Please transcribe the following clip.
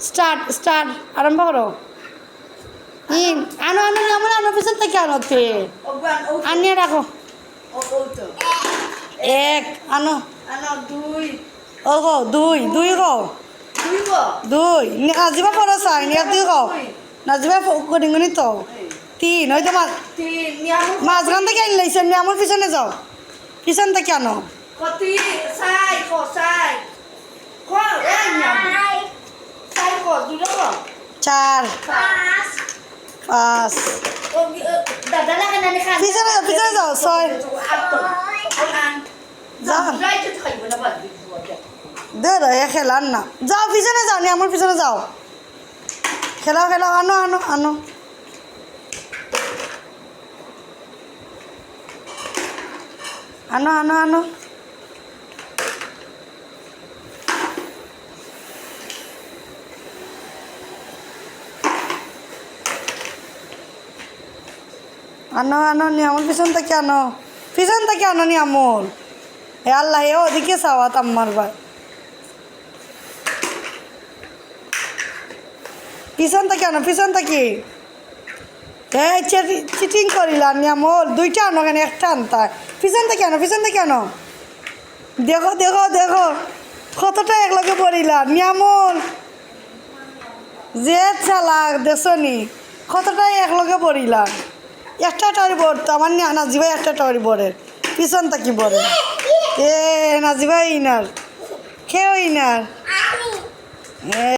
Start start আরম্ভ করো। আনো আনো আমার আনো পিছন থেকে আনোতে আনিয়ে রাখো। এক আনো ও গো দুই দুই গো দুই নাজিবা পড়ো চাই নিয়ে দুই গো নাজিবা গড়িঙ্গনি তো তিন হয়তো মাঝখান থেকে আনি লাইছেন আমার পিছনে যাও পিছন থেকে আনো চার পাঁচ পিছনে যাও পিছনে যাও ছয় দে রে খেলার না যাও পিছনে যাও নি আমার পিছনে যাও খেলাও খেলাও আনো আনো আনো আনো আনো আনো আনো আনো নিয়ামল পিছন থেকে আনো পিছন থেকে আনো নিয়ামল এ আল্লাহ এ ওদিকে চাওয়াত আমার ভাই পিছন থেকে আনো পিছন থেকে এই চিটিং করিলাম নিয়ামল দুইটা আনো কেন একটা আনতা পিছন থেকে আনো দেখো দেখো দেখো কতটা একলগে পড়িলাম নিয়ামল যে চালাক দেখনি কতটাই একলগে পড়িলাম একটা টাওয়ারি বোর্ড তো আমার নাজিভাই একটা টাওয়ারি বোর্ডের পিছন থাকি বড়ে এ নাজিভাই ইনার খেয়েও ইনার